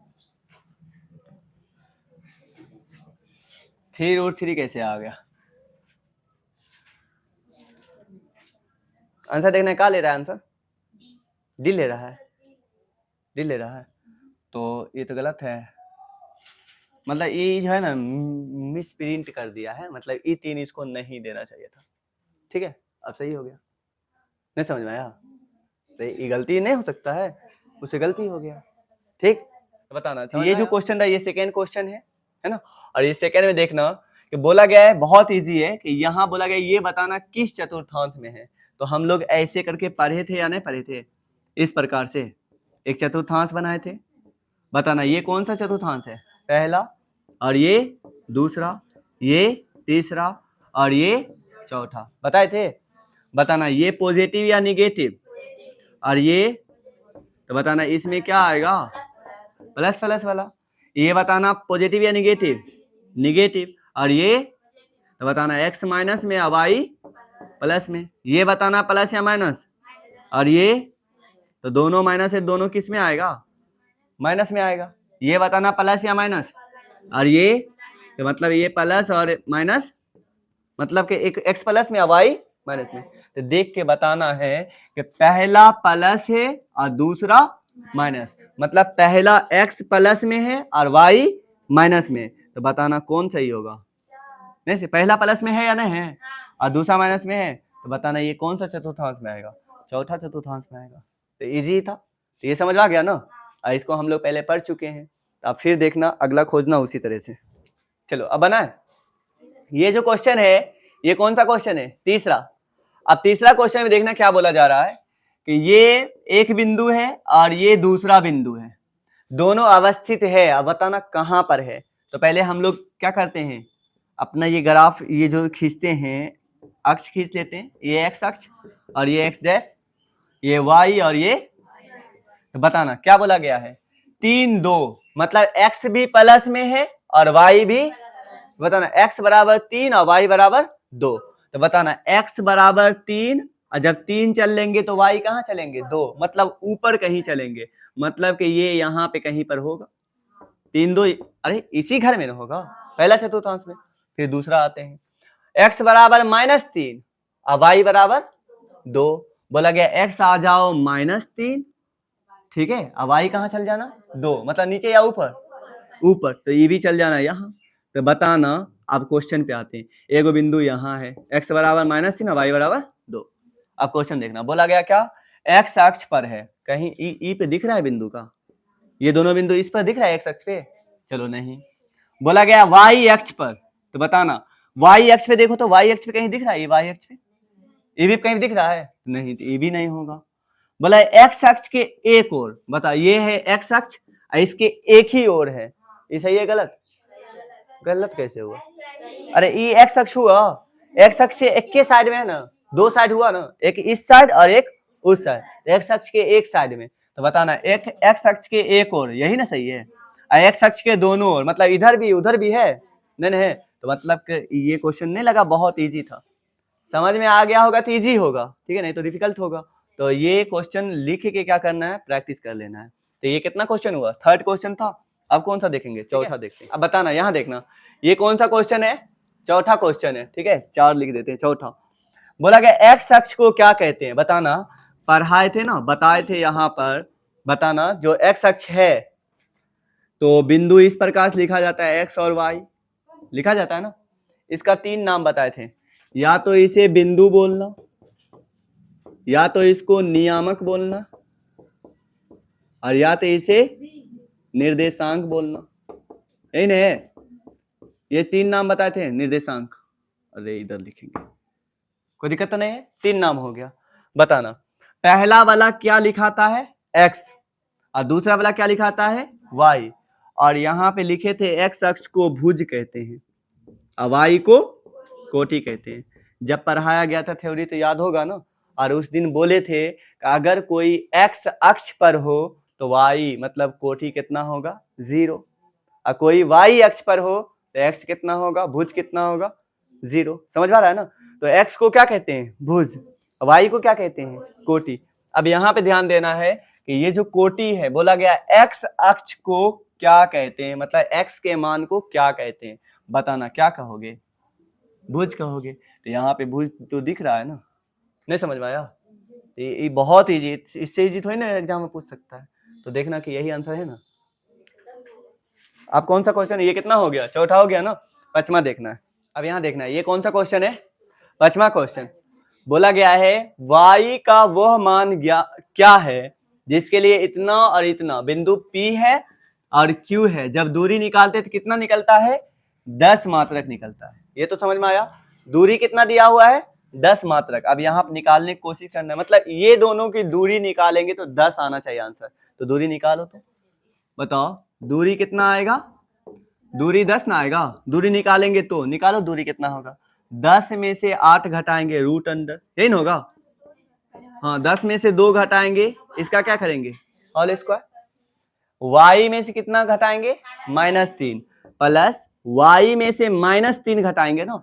3√3 कैसे आ गया? आंसर देखना, कहाँ ले रहा है आंसर? डी ले रहा है, डी ले रहा है। तो ये तो गलत है, मतलब ये जो है ना मिस प्रिंट कर दिया है, मतलब ये 3 इसको नहीं देना चाहिए था, ठीक है? अब सही हो गया, नहीं समझ में आया? तो ये गलती नहीं हो सकता है, उससे गलती हो गया, ठीक? तो बताना ये जो क्वेश्चन था ये सेकेंड क्वेश्चन है ना? और ये सेकेंड में देखना कि बोला गया है, बहुत इजी है, कि यहाँ बोला गया ये बताना किस चतुर्थांश में है। तो हम लोग ऐसे करके पढ़े थे या नहीं पढ़े थे? इस प्रकार से एक चतुर्थांश बनाए थे। बताना ये कौन सा चतुर्थांश है? पहला, और ये दूसरा, ये तीसरा, और ये चौथा, बताए थे। बताना ये पॉजिटिव या निगेटिव, और ये, तो बताना इसमें क्या आएगा? प्लस प्लस वाला। ये बताना पॉजिटिव या निगेटिव? निगेटिव। और ये, तो बताना x माइनस में अब y प्लस में। ये बताना प्लस या माइनस, और ये, तो दोनों माइनस है, दोनों किस में आएगा? माइनस में आएगा। ये बताना प्लस या माइनस, और ये तो मतलब ये प्लस और माइनस, मतलब कि एक x प्लस में या y माइनस में। तो देख के बताना है कि पहला प्लस है और दूसरा माइनस, मतलब पहला x प्लस में है और y माइनस में, तो बताना कौन सही होगा। नहीं से पहला प्लस में है या नहीं है और दूसरा माइनस में है, तो बताना ये कौन सा चतुर्थांश में आएगा, चौथा चतुर्थांश में आएगा। तो इजी था, तो ये समझ आ गया ना। और इसको हम लोग पहले पढ़ चुके हैं, तो अब फिर देखना अगला खोजना उसी तरह से। चलो अब बना है। ये जो क्वेश्चन है ये कौन सा क्वेश्चन है, तीसरा। अब तीसरा क्वेश्चन में देखना क्या बोला जा रहा है कि ये एक बिंदु है और ये दूसरा बिंदु है, दोनों अवस्थित है। अब बताना कहां पर है। तो पहले हम लोग क्या करते हैं, अपना ये ग्राफ ये जो खींचते हैं, अक्ष खींच लेते हैं, ये एक्स अक्ष और ये एक्स डैश, ये वाई और ये। तो बताना क्या बोला गया है, 3 2, मतलब एक्स भी प्लस में है और वाई भी, बताना x बराबर 3 और y बराबर 2। तो बताना x बराबर 3 और जब 3 चल लेंगे तो y कहाँ चलेंगे 2, मतलब ऊपर कहीं चलेंगे, मतलब कि ये यहाँ पे कहीं पर होगा। 3 2, अरे इसी घर में ना होगा, पहला चतुर्थांश में। फिर दूसरा आते हैं, x बराबर -3 और y बराबर 2। बोला गया x आ जाओ -3, ठीक है, अब y कहाँ चल जाना 2, मतलब नीचे या ऊपर, ऊपर, तो ये भी चल जाना यहाँ। तो बताना, अब क्वेश्चन पे आते हैं। एगो बिंदु यहाँ है, x बराबर -3 और y बराबर 2। अब क्वेश्चन देखना, बोला गया क्या, x अक्ष पर है, कहीं ई पे दिख रहा है बिंदु का, ये दोनों बिंदु इस पर दिख रहा है x अक्ष पे, चलो नहीं। बोला गया y अक्ष पर, तो बताना y अक्ष पे देखो तो y अक्ष पे कहीं दिख रहा है, ये y अक्ष पे, ये भी कहीं दिख रहा है नहीं, तो ये भी नहीं होगा। बोला x अक्ष के एक ओर, बता ये है x अक्ष, इसके एक ही ओर है, ये सही है गलत, गलत कैसे हुआ, अरे ये एक्स अक्ष हुआ, एक्स अक्ष से एक के साइड में है ना, 2 साइड हुआ ना, एक इस साइड और एक उस साइड, एक्स अक्ष के एक साइड में। तो बताना एक एक्स अक्ष के एक ओर, यही ना सही है, एक्स अक्ष के दोनों ओर, मतलब इधर भी उधर भी है, नहीं है, तो मतलब ये क्वेश्चन नहीं लगा, बहुत इजी था, समझ में आ गया होगा तो इजी होगा, ठीक है, नहीं तो डिफिकल्ट होगा। तो ये क्वेश्चन लिख के क्या करना है, प्रैक्टिस कर लेना है। तो ये कितना क्वेश्चन हुआ, 3rd क्वेश्चन था। अब कौन सा देखेंगे, चौथा देखते हैं। अब बताना, यहाँ देखना, ये कौन सा क्वेश्चन है, चौथा क्वेश्चन है, ठीक है, 4 लिख देते हैं, चौथा। बोला गया एक्स अक्ष को क्या कहते हैं, बताना, पढ़ाए थे ना, बताए थे यहाँ पर, बताना जो एक्स अक्ष है तो बिंदु इस प्रकार से लिखा जाता है, एक्स और वाई लिखा जाता है ना। इसका 3 नाम बताए थे, या तो इसे बिंदु बोलना, या तो इसको नियामक बोलना, और या तो इसे निर्देशांक बोलना, यही ना है, ये 3 नाम बताए थे, निर्देशांक, अरे इधर लिखेंगे, कोई दिक्कत तो नहीं है, 3 नाम हो गया। बताना पहला वाला क्या लिखाता है, x, और दूसरा वाला क्या लिखाता है, y, और यहाँ पे लिखे थे x अक्ष को भुज कहते हैं और y को कोटि कहते हैं। जब पढ़ाया गया था थ्योरी तो याद होगा ना, और उस दिन बोले थे अगर कोई x अक्ष पर हो तो y मतलब कोटि कितना होगा 0, और कोई y अक्ष पर हो तो x कितना होगा, भुज कितना होगा 0। समझ में आ रहा है ना। तो x को क्या कहते हैं, भुज, y को क्या कहते हैं, कोटि। अब यहाँ पे ध्यान देना है कि ये जो कोटि है, बोला गया x अक्ष को क्या कहते हैं, मतलब x के मान को क्या कहते हैं, बताना क्या कहोगे, भुज कहोगे। तो यहाँ पे भुज तो दिख रहा है ना, नहीं समझ में आया, ये बहुत इजी, इससे इजी थोड़ी ना एग्जाम में पूछ सकता है। तो देखना कि यही आंसर है ना। अब कौन सा क्वेश्चन, ये कितना हो गया, चौथा हो गया ना, 5वां देखना है। अब यहाँ देखना है, ये कौन सा क्वेश्चन है, 5वां क्वेश्चन। बोला गया है y का वह मान क्या है जिसके लिए इतना और इतना बिंदु P है और Q है, जब दूरी निकालते तो कितना निकलता है, 10 मात्रक निकलता है। ये तो समझ में आया, दूरी कितना दिया हुआ है, 10 मात्रक। अब यहाँ पर निकालने की कोशिश करना है, मतलब ये दोनों की दूरी निकालेंगे तो 10 आना चाहिए आंसर। तो दूरी निकालो, तो बताओ दूरी कितना आएगा, दूरी 10 ना आएगा, दूरी निकालेंगे तो निकालो दूरी कितना होगा, 10 में से 8 घटाएंगे रूट अंडर, यही ना होगा, हाँ 10 में से 2 घटाएंगे, इसका क्या करेंगे होल स्क्वायर, y में से कितना घटाएंगे -3, प्लस y में से -3 घटाएंगे ना,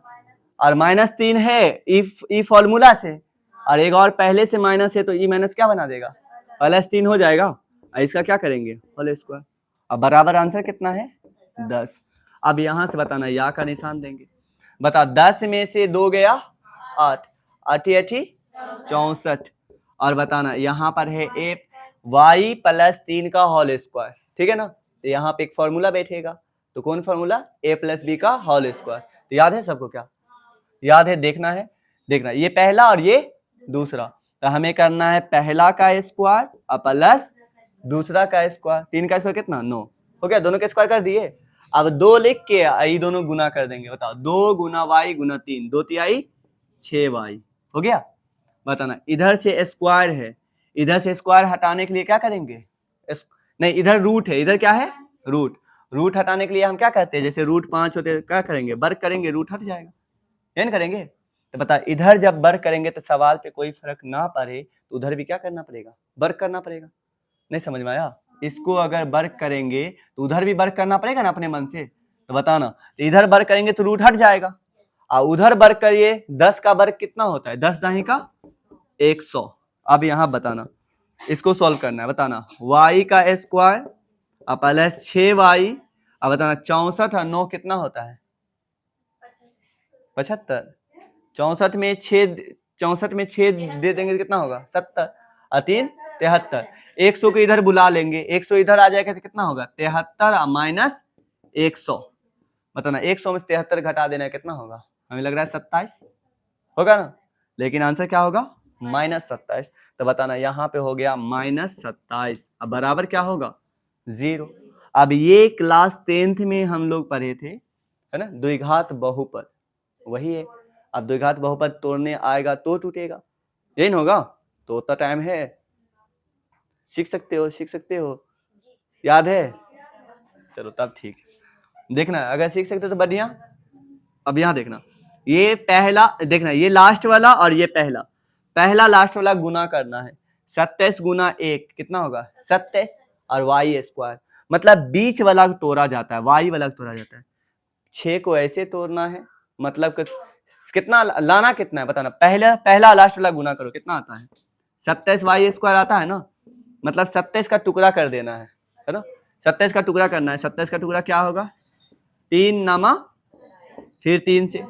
और -3 है ई फॉर्मूला से, और एक और पहले से माइनस है तो ई माइनस क्या बना देगा, +3 हो जाएगा, और इसका क्या करेंगे होल स्क्वायर। अब बराबर आंसर कितना है 10। अब यहां से बताना या का निशान देंगे। बता 10 में से 2 गया 8, 8 8 64। और बताना यहाँ पर है ए y प्लस 3 का होल स्क्वायर, ठीक है ना। तो यहाँ पे एक फॉर्मूला बैठेगा, तो कौन फॉर्मूला, a प्लस बी का होल स्क्वायर। तो याद है सबको, क्या याद है, देखना है, देखना ये पहला और ये दूसरा। तो हमें करना है पहला का स्क्वायर और प्लस दूसरा का स्क्वायर। 3 का स्क्वायर कितना 9 हो गया, दोनों के स्क्वायर कर दिए। अब 2 लिख के आई दोनों गुना कर देंगे। बताओ 2 गुना y गुना 3, 2 तिहाई 6y हो गया। बताना इधर से स्क्वायर है, इधर से स्क्वायर हटाने के लिए क्या करेंगे, नहीं इधर रूट है, इधर क्या है रूट। रूट हटाने के लिए हम क्या करते हैं, जैसे रूट 5 होते हैं क्या करेंगे, वर्ग करेंगे, रूट हट जाएगा, नहीं करेंगे। तो बता इधर जब वर्ग करेंगे तो सवाल पे कोई फर्क ना पड़े तो उधर भी क्या करना पड़ेगा, वर्ग करना पड़ेगा। नहीं समझ में आया, इसको अगर वर्ग करेंगे तो उधर भी वर्ग करना पड़ेगा ना अपने मन से। तो बताना इधर वर्ग करेंगे तो रूट हट जाएगा, और उधर वर्ग करिए 10 का वर्ग कितना होता है, 10 दाही का 100। अब यहां बताना इसको सॉल्व करना है। बताना y का स्क्वायर प्लस 6y, अब बताना 64 और 9 कितना होता है 75। 64 में 6 दे देंगे तो कितना होगा 70 और 3 73। 100 को इधर बुला लेंगे, 100 इधर आ जाएगा तो कितना होगा 73 माइनस 100। बताना 100 में 73 घटा देना है, कितना होगा, हमें लग रहा है 27 होगा ना, लेकिन आंसर क्या होगा -27। तो बताना यहाँ पे हो गया -27। अब बराबर क्या होगा 0। अब ये क्लास 10th में हम लोग पढ़े थे, है ना, द्विघात बहुपद, वही है। अब द्विघात बहुपद तोड़ने आएगा तो टूटेगा, यही ना होगा। तो उतना टाइम है, सीख सकते हो, सीख सकते हो, याद है, चलो तब ठीक। देखना अगर सीख सकते हो तो बढ़िया। अब यहाँ देखना ये पहला, देखना ये लास्ट वाला और ये पहला, पहला लास्ट वाला गुना करना है। 27 गुना 1 कितना होगा 27 और y स्क्वायर, मतलब बीच वाला तोड़ा जाता है, y वाला तोड़ा जाता है। 6 को ऐसे तोड़ना है, मतलब कितना लाना, कितना है बताना, पहला लास्ट वाला गुना करो कितना आता है 27 y स्क्वायर आता है ना, मतलब 27 का टुकड़ा कर देना है ना, 27 का टुकड़ा करना है। 27 का टुकड़ा क्या होगा 3 नामा फिर 3 से,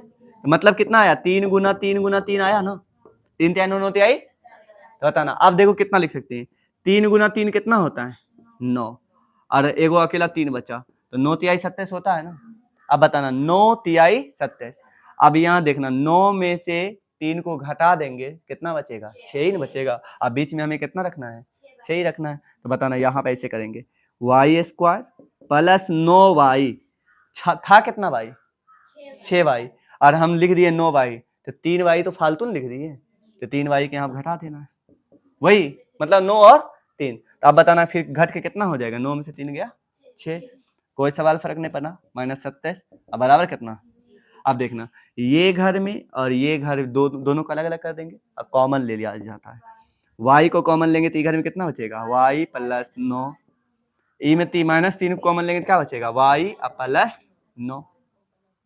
मतलब कितना आया 3 गुना 3 गुना 3 आया ना, 3 3 9 9 आई। तो बताना अब देखो कितना लिख सकते हैं, 3 गुना 3 कितना होता है 9, और एगो अकेला 3 बचा, तो 9 तिहाई 27 होता है ना। अब बताना 9 तिहाई 27। अब यहाँ देखना 9 में से 3 को घटा देंगे कितना बचेगा 6 ही बचेगा, अब बीच में हमें कितना रखना है 6 ही रखना है। तो बताना यहाँ पे ऐसे करेंगे y स्क्वायर प्लस 9y, था कितना y 6y, और हम लिख दिए 9y, तो 3y तो फालतू नहीं लिख दिए, तो 3y के यहाँ घटा देना है, वही मतलब 9 और 3। तो अब बताना फिर घट के कितना हो जाएगा, 9 में से 3 गया 6, कोई सवाल फर्क नहीं पड़ा, -27। अब बराबर कितना, अब देखना ये घर में और ये घर दोनों को अलग अलग कर देंगे, अब कॉमन ले लिया जाता है, y को कॉमन लेंगे तो घर में कितना बचेगा y प्लस 9, ई में -3 को कॉमन लेंगे तो क्या बचेगा y प्लस 9,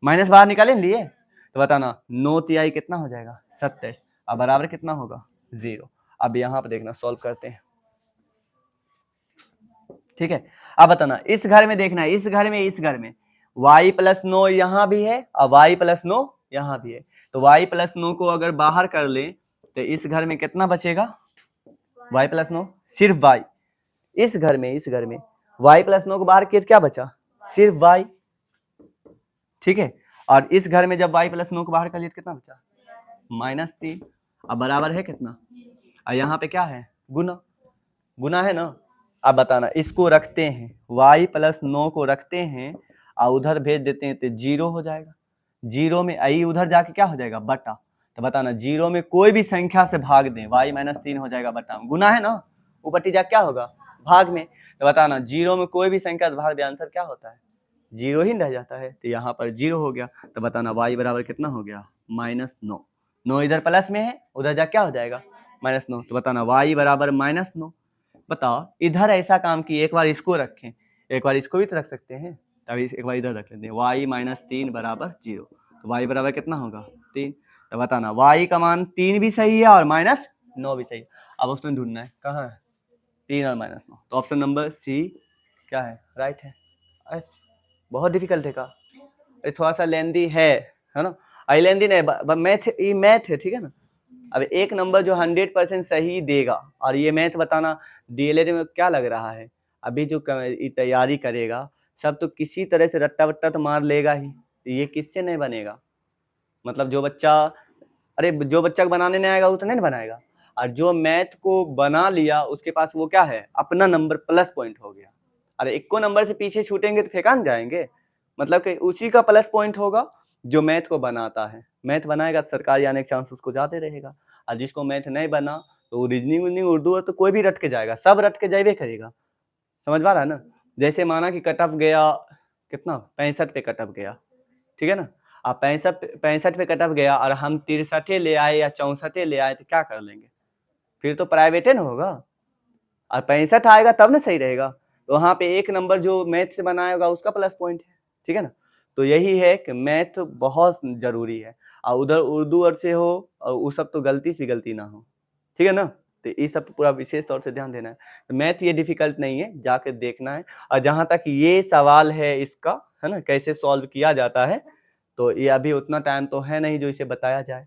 माइनस बाहर निकाले लिए। तो बताना 9 तिहाई कितना हो जाएगा 27, अब बराबर कितना होगा 0। अब यहाँ पे देखना सॉल्व करते हैं, ठीक है। अब बताना इस घर में देखना, इस घर में y प्लस 9 यहाँ भी है और y प्लस 9 यहाँ भी है, तो y प्लस 9 को अगर बाहर कर ले तो इस घर में कितना बचेगा y प्लस 9, सिर्फ y, इस घर में y प्लस 9 को बाहर किया क्या बचा सिर्फ y, ठीक है। और इस घर में जब y प्लस 9 को बाहर कर लिया कितना बचा -3, अब बराबर है कितना, और यहाँ पे क्या है गुना है ना। अब बताना इसको रखते हैं y प्लस 9 को रखते हैं और उधर भेज देते हैं तो 0 हो जाएगा, 0 में आई उधर जाके क्या हो जाएगा बटा। तो बताना 0 में कोई भी संख्या से भाग दें y -3 हो जाएगा बटा, गुना है ना, ऊपर टीजा क्या होगा भाग में। तो बताना 0 में कोई भी संख्या से भाग दे, आंसर क्या होता है 0 ही रह जाता है, तो यहाँ पर 0 हो गया। तो बताना y बराबर कितना हो गया -9, 9 इधर प्लस में है उधर जा क्या हो जाएगा -9। तो बताना y बराबर -9। बताओ इधर ऐसा काम किए, एक बार इसको रखें एक बार इसको भी तो रख सकते हैं, तभी एक बार इधर रख लेते हैं y -3 बराबर 0, तो y बराबर कितना होगा 3। तो बताना y का मान 3 भी सही है और -9 भी सही है, अब उसमें ढूंढना है कहाँ है 3 और -9, तो ऑप्शन नंबर सी क्या है, राइट है। अरे बहुत डिफिकल्ट है का, अरे थोड़ा सा लेंदी है ना, आई लेंदी नहीं, मैथ, ये मैथ है, ठीक है ना। अब एक नंबर जो 100% सही देगा, और ये मैथ बताना डीएलएड में क्या लग रहा है, अभी जो तैयारी करेगा सब तो किसी तरह से रट्टा वट्टा तो मार लेगा ही, ये किससे नहीं बनेगा। मतलब जो बच्चा, अरे जो बच्चा बनाने नहीं आएगा वो तो नहीं बनाएगा, और जो मैथ को बना लिया उसके पास वो क्या है, अपना नंबर प्लस पॉइंट हो गया। अरे एक को नंबर से पीछे छूटेंगे तो फेंकान जाएंगे, मतलब कि उसी का प्लस पॉइंट होगा जो मैथ को बनाता है। मैथ बनाएगा तो सरकारी आने का चांस उसको ज्यादा रहेगा, और जिसको मैथ नहीं बना तो रीजनिंग उजनिंग उर्दू तो कोई भी रट के जाएगा, सब रट के जाए करेगा। समझ पा रहा है ना। जैसे माना कि कट ऑफ गया कितना, 65 पे कट ऑफ गया, ठीक है ना। अब 65 पे कट ऑफ गया और हम 63 ले आए या 64 ले आए तो क्या कर लेंगे, फिर तो प्राइवेट है ना होगा, और 65 आएगा तब ना सही रहेगा, तो वहां पे एक नंबर जो मैथ से बनाया होगा उसका प्लस पॉइंट है, ठीक है ना। तो यही है कि मैथ बहुत जरूरी है, और उधर उर्दू और से हो और वो सब तो गलती से गलती ना हो, ठीक है ना। तो ये सब पूरा विशेष तौर से ध्यान देना है। तो मैथ ये डिफिकल्ट नहीं है, जाके देखना है। और जहां तक ये सवाल है इसका, है ना, कैसे सॉल्व किया जाता है, तो ये अभी उतना टाइम तो है नहीं जो इसे बताया जाए,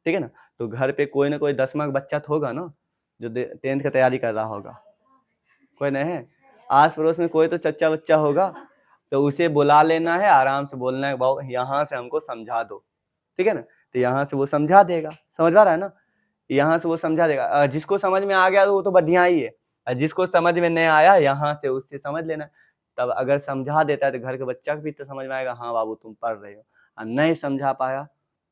ठीक है ना। तो घर पे कोई ना कोई 10वां का बच्चा तो होगा ना जो 10th का तैयारी कर रहा होगा, कोई नहीं है, आस पड़ोस में कोई तो चच्चा बच्चा होगा, तो उसे बुला लेना है, आराम से बोलना है बाबू यहाँ से हमको समझा दो, ठीक है ना। तो यहाँ से वो समझा देगा, समझ पा रहा है ना, यहाँ से वो समझा देगा। जिसको समझ में आ गया वो तो बढ़िया ही है, और जिसको समझ में नहीं आया यहाँ से उससे समझ लेना। तब अगर समझा देता है तो घर के बच्चा भी तो समझ में आएगा, हाँ बाबू तुम पढ़ रहे हो। और नहीं समझा पाया,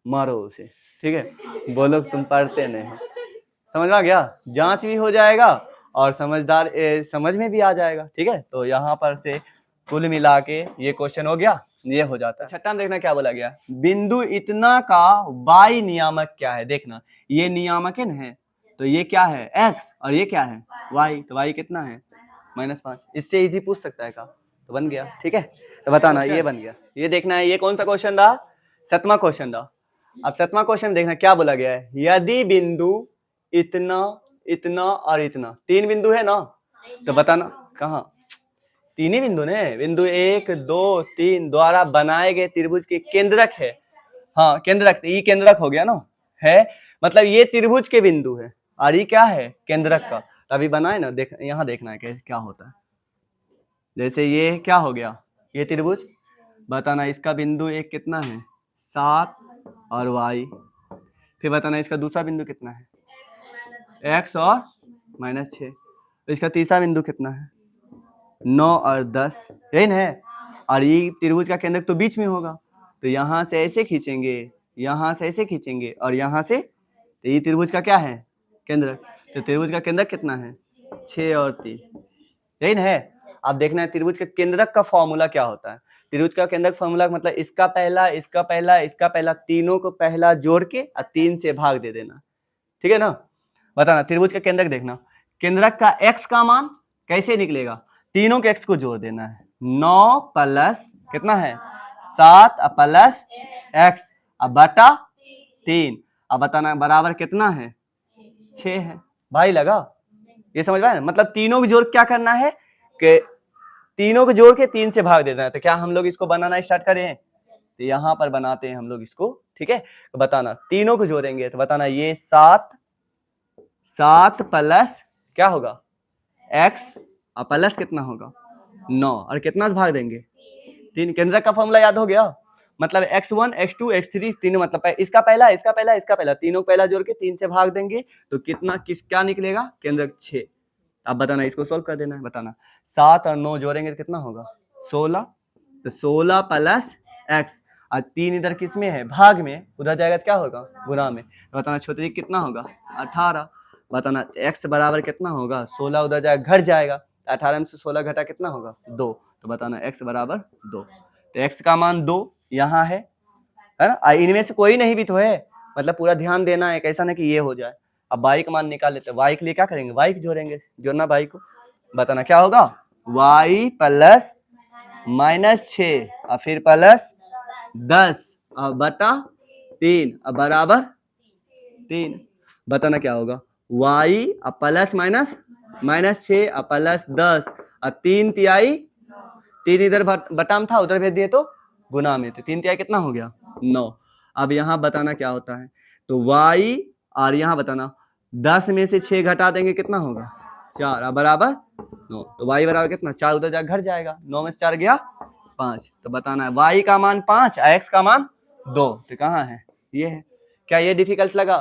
मारो उसे, ठीक है, बोलो तुम पढ़ते नहीं हो। समझ में आ गया, जांच भी हो जाएगा और समझ में भी आ जाएगा, ठीक है। तो यहाँ पर से कुल मिला के ये क्वेश्चन हो गया, ये हो जाता है। छठा में देखना क्या बोला गया, बिंदु इतना का y नियामक क्या है। देखना ये नियामक है, तो ये क्या है x और ये क्या है y, तो y कितना है -5। इससे इजी पूछ सकता है का, तो बन गया, ठीक है। तो बताना ये बन गया। ये देखना है ये कौन सा क्वेश्चन था, 7वां क्वेश्चन था। अब 7वां क्वेश्चन देखना क्या बोला गया है, यदि बिंदु इतना इतना और इतना, 3 बिंदु है ना, तो बताना कहाँ, 3 ही बिंदु ने, बिंदु 1 2 3 द्वारा बनाए गए त्रिभुज के केंद्रक है। हाँ केंद्रक, ये केंद्रक हो गया ना, है मतलब ये त्रिभुज के बिंदु है और ये क्या है केंद्रक का। अभी बनाए ना, देख यहाँ देखना है क्या होता है। जैसे ये क्या हो गया, ये त्रिभुज, बताना इसका बिंदु एक कितना है 7 और y, फिर बताना इसका दूसरा बिंदु कितना है x और -6, तो इसका तीसरा बिंदु कितना है 9 और 10, यही ना है। और ये त्रिभुज का केंद्र तो बीच में होगा, तो यहाँ से ऐसे खींचेंगे, यहाँ से ऐसे खींचेंगे और यहाँ से, तो ये त्रिभुज का क्या है केंद्र, तो त्रिभुज का केंद्र कितना है 6 और 3, यही ना है। अब देखना है त्रिभुज के केंद्रक का फॉर्मूला क्या होता है। त्रिभुज का केंद्रक फॉर्मूला मतलब इसका पहला इसका पहला इसका पहला, तीनों को पहला जोड़ के और 3 से भाग दे देना, ठीक है ना। बताना त्रिभुज का केंद्रक देखना, केंद्रक का x का मान कैसे निकलेगा, तीनों के x को जोड़ देना है, 9 प्लस कितना है 7 प्लस x अब बटा 3, अब बताना बराबर कितना है 6 है। भाई लगा, ये समझ में, मतलब तीनों को जोड़ क्या करना है कि तीनों को जोड़ के 3 से भाग देना है। तो क्या हम लोग इसको बनाना स्टार्ट करें, तो यहाँ पर बनाते हैं हम लोग इसको, ठीक है। तो बताना तीनों को जोड़ेंगे, तो बताना ये 7 प्लस क्या होगा x और प्लस कितना होगा 9 और कितना से भाग देंगे 3। केंद्रक का फॉर्मूला याद हो गया, मतलब x1 x2 x3 तीनों, मतलब इसका पहला इसका पहला इसका पहला, तीनों पहला जोड़ के 3 से भाग देंगे तो कितना क्या निकलेगा केंद्रक 6। अब बताना इसको सोल्व कर देना है। बताना 7 और 9 जोड़ेंगे तो कितना होगा 16, तो 16 प्लस x और 3 इधर किस में है भाग में, उधर जाएगा तो क्या होगा गुणा में। बताना छोटे कितना होगा 18, बताना x बराबर कितना होगा 16, उधर जाएगा घट जाएगा, 18 में से 16 घटा कितना होगा 2, तो बताना x बराबर 2। तो x का मान 2 यहाँ है ना, इनमें से कोई नहीं भी तो है, मतलब पूरा ध्यान देना है, कैसा ना कि ये हो जाए। अब y का मान निकाल लेते हैं, y के लिए क्या करेंगे y को जोड़ेंगे, जोड़ना y को, बताना क्या होगा y प्लस -6 और फिर प्लस 10 और बटा 3 और बराबर 3, बताना क्या होगा y प्लस -6 और प्लस 10 और 3 तिहाई 3 इधर बटा में था, उधर भेज दिए तो गुना में, तो 3 कितना हो गया 9। अब यहाँ बताना क्या होता है, तो y और यहाँ बताना 10 में से 6 घटा देंगे कितना होगा 4, अब बराबर 9, तो y बराबर कितना 4 उधर जा घर जाएगा, 9 में से 4 गया 5, तो बताना है y का मान 5 और x का मान 2, तो कहाँ है ये है। क्या ये डिफिकल्ट लगा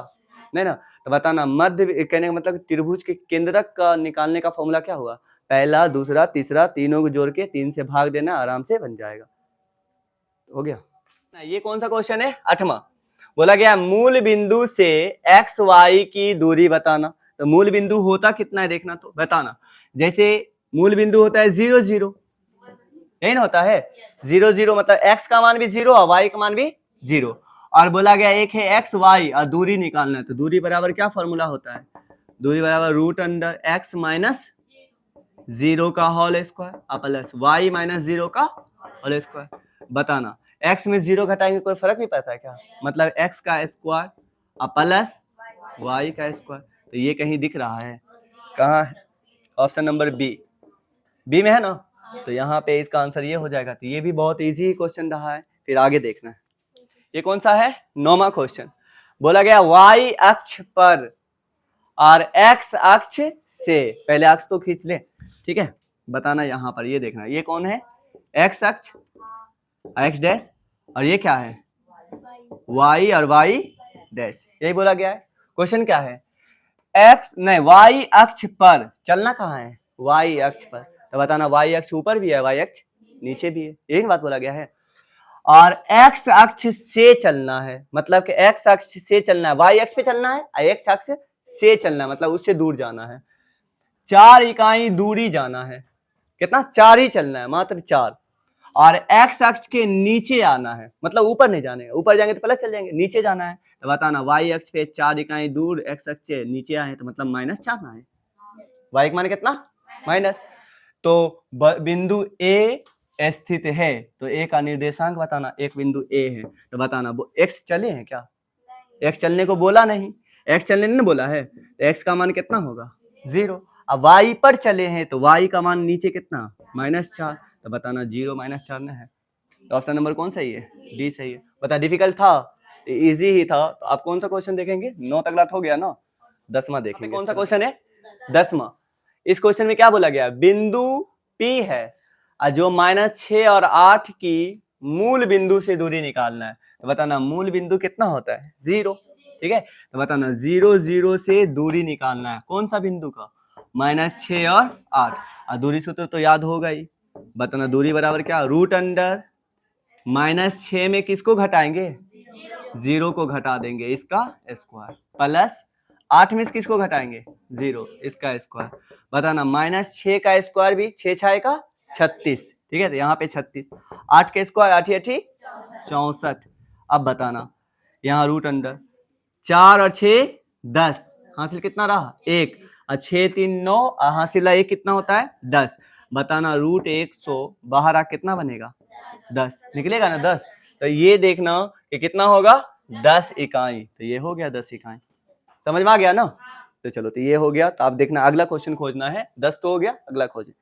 नहीं ना, तो बताना मध्य कहने का मतलब त्रिभुज के केंद्रक का निकालने का फॉर्मूला क्या हुआ, पहला दूसरा तीसरा तीनों को जोड़ के 3 से भाग देना, आराम से बन जाएगा। हो गया। ये कौन सा क्वेश्चन है 8वां, बोला गया मूल बिंदु से एक्स वाई की दूरी बताना, तो मूल बिंदु होता कितना है देखना, तो बताना जैसे मूल बिंदु होता है 0 0, यही ना होता है 0 0, मतलब x का मान भी 0 और y का मान भी 0, और बोला गया एक है एक्स वाई और दूरी निकालना है, तो दूरी बराबर क्या फॉर्मूला होता है, दूरी बराबर रूट अंडर x माइनस 0 का whole square plus y minus 0 का होल स्क्वायर। बताना x में 0 घटाएंगे कोई फर्क नहीं पड़ता है क्या, मतलब x का स्क्वायर प्लस y का स्क्वायर, तो ये कहीं दिख रहा है, कहाँ है, ऑप्शन नंबर बी में है ना, तो यहाँ पे इसका आंसर ये हो जाएगा। तो ये भी बहुत इजी क्वेश्चन रहा है, फिर आगे देखना है। ये कौन सा है 9वां क्वेश्चन, बोला गया y अक्ष पर और x अक्ष से, पहले अक्ष तो खींच ले, ठीक है, बताना यहाँ पर ये देखना, ये कौन है x अक्ष x डैश, और ये क्या है y और y डैश, यही बोला गया है। क्वेश्चन क्या है x नहीं y अक्ष पर, चलना कहाँ है y अक्ष पर, तो बताना y अक्ष ऊपर भी है y अक्ष नीचे भी है, यही बात बोला गया है, और x अक्ष से चलना है, मतलब कि x अक्ष से चलना है, y अक्ष पे चलना है और x अक्ष से चलना है, मतलब उससे दूर जाना है, 4 इकाई दूरी जाना है, कितना 4 ही चलना है, मात्र 4, और x अक्ष के नीचे आना है, मतलब ऊपर नहीं जाने, ऊपर जाएंगे तो पहले चल जाएंगे, नीचे जाना है, तो बताना y अक्ष पे 4 इकाई दूर x अक्ष से नीचे आए तो मतलब -4 ना है, y का मान कितना माइनस, तो बिंदु A स्थित है, तो A का निर्देशांक बताना, एक बिंदु A है, तो बताना वो x चले हैं क्या, x चलने को बोला नहीं, x चलने नहीं बोला है, तो x का मान कितना होगा 0, अब y पर चले हैं तो y का मान नीचे कितना -4, तो बताना 0 -4 में है, तो ऑप्शन नंबर कौन सही है डी सही है। बता डिफिकल्ट था इजी ही था, तो आप कौन सा क्वेश्चन देखेंगे 9 तक लात हो गया ना, 10वां देखेंगे। कौन सा क्वेश्चन है 10वां, इस क्वेश्चन में क्या बोला गया, बिंदु P है और जो -6 और 8 की मूल बिंदु से दूरी निकालना है, तो बताना मूल बिंदु कितना होता है 0, ठीक है, तो बताना 0 0 से दूरी निकालना है, कौन सा बिंदु का -6 और 8, और दूरी सूत्र तो याद होगा ही, बताना दूरी बराबर क्या रूट अंडर -6 में किसको घटाएंगे 0 को घटा देंगे, इसका स्क्वायर, प्लस 8 में किसको घटाएंगे 0, इसका स्क्वायर, बताना -6 का स्क्वायर भी 6 6 का 36, ठीक है, तो यहाँ पे 36, 8 का स्क्वायर 8 8 64, अब बताना यहाँ रूट अंडर 4 और 6 10, हासिल कितना रहा 1, और 6 3 9 और हासिल 1 कितना होता है 10, बताना रूट 100 बाहर आ कितना बनेगा 10 निकलेगा ना 10, तो ये देखना कि कितना होगा 10 इकाई, तो ये हो गया 10 इकाई, समझ में आ गया ना, तो चलो तो ये हो गया, तो आप देखना अगला क्वेश्चन खोजना है, 10 तो हो गया, अगला खोजें।